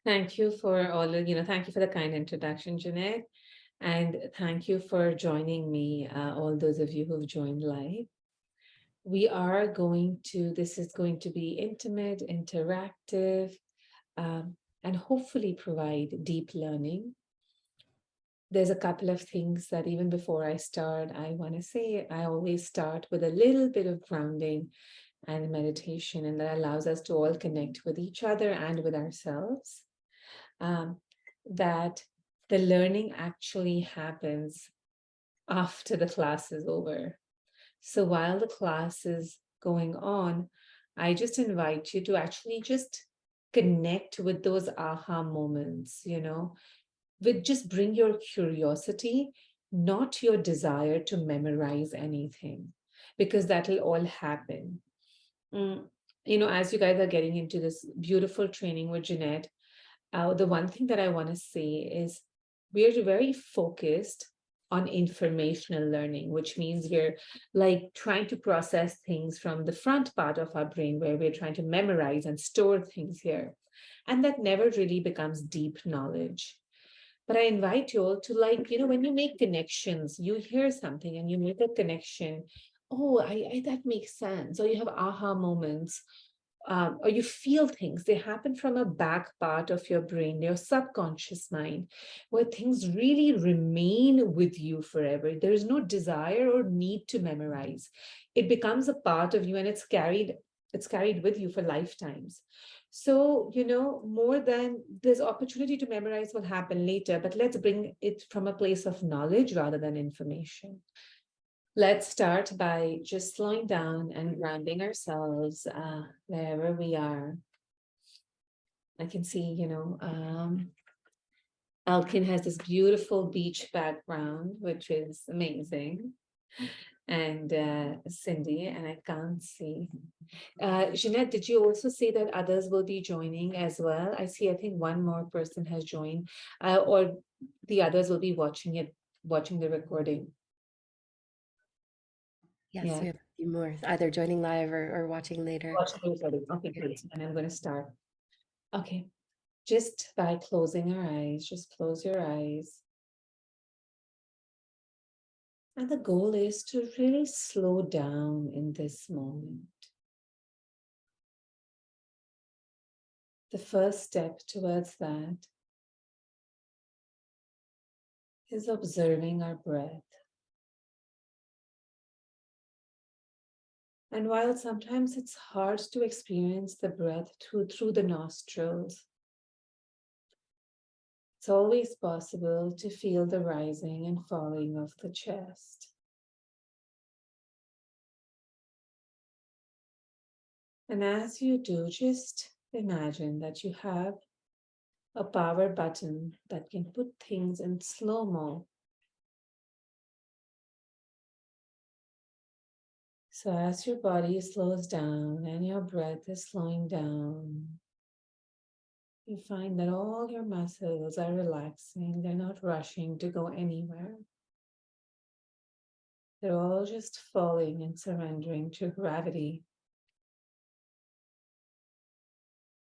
Thank you for all of, thank you for the kind introduction, Jeanette. And thank you for joining me, all those of you who've joined live. This is going to be intimate, interactive, and hopefully provide deep learning. There's a couple of things that even before I start, I want to say I always start with a little bit of grounding and meditation, and that allows us to all connect with each other and with ourselves. Um, that the learning actually happens after the class is over. So while the class is going on, I just invite you to actually just connect with those aha moments, with just bring your curiosity, not your desire to memorize anything, because that'll all happen. Mm, as you guys are getting into this beautiful training with Jeanette, the one thing that I want to say is we're very focused on informational learning, which means we're like trying to process things from the front part of our brain where we're trying to memorize and store things here. And that never really becomes deep knowledge. But I invite you all to, like, when you make connections, you hear something and you make a connection. Oh, I that makes sense. Or you have aha moments, or you feel things. They happen from a back part of your brain, your subconscious mind, where things really remain with you forever. There is no desire or need to memorize. It becomes a part of you, and it's carried with you for lifetimes. So, more than this opportunity to memorize will happen later, but let's bring it from a place of knowledge rather than information. Let's start by just slowing down and grounding ourselves wherever we are. I can see, Elkin has this beautiful beach background, which is amazing. And Cindy, and I can't see. Jeanette, did you also say that others will be joining as well? I see, I think one more person has joined, or the others will be watching the recording. Yes, Yeah. we have a few more, either joining live or watching later. Watching the recording. Okay, Yeah. great. And I'm going to start. Okay. Just by closing our eyes, just close your eyes. And the goal is to really slow down in this moment. The first step towards that is observing our breath. And while sometimes it's hard to experience the breath through the nostrils, it's always possible to feel the rising and falling of the chest. And as you do, just imagine that you have a power button that can put things in slow mo. So as your body slows down and your breath is slowing down, you find that all your muscles are relaxing. They're not rushing to go anywhere. They're all just falling and surrendering to gravity.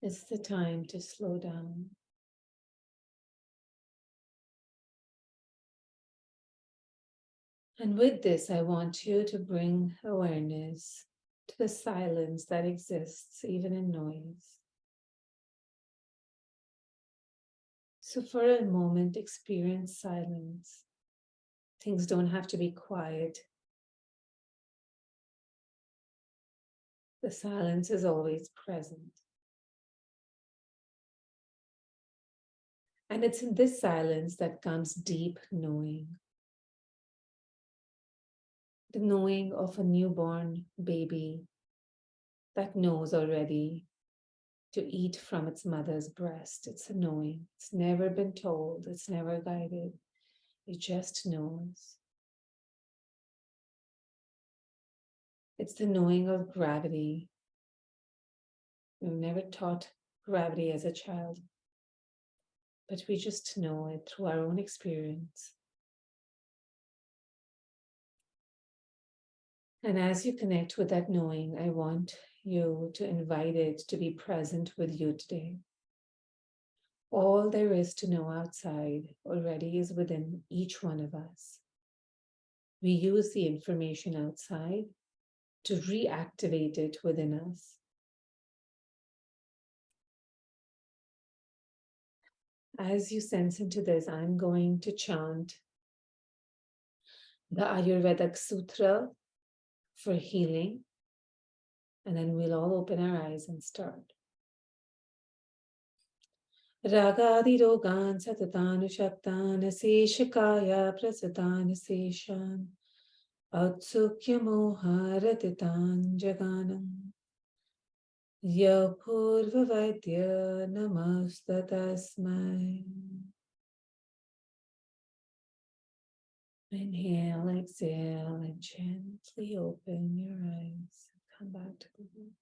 It's the time to slow down. And with this, I want you to bring awareness to the silence that exists even in noise. So, for a moment, experience silence. Things don't have to be quiet. The silence is always present. And it's in this silence that comes deep knowing, the knowing of a newborn baby that knows already to eat from its mother's breast. It's a knowing. It's never been told, it's never guided. It just knows. It's the knowing of gravity. We were never taught gravity as a child, but we just know it through our own experience. And as you connect with that knowing, I want you to invite it to be present with you today. All there is to know outside already is within each one of us. We use the information outside to reactivate it within us. As you sense into this, I'm going to chant the Ayurvedic Sutra for healing, and then we'll all open our eyes and start. Ragadirogan satatanushaktan seshakaya prasatan seshan Atsukyamoharatitan jaganam Yapurvavaidya namastatasmai. Inhale, exhale, and gently open your eyes. Come back to the room.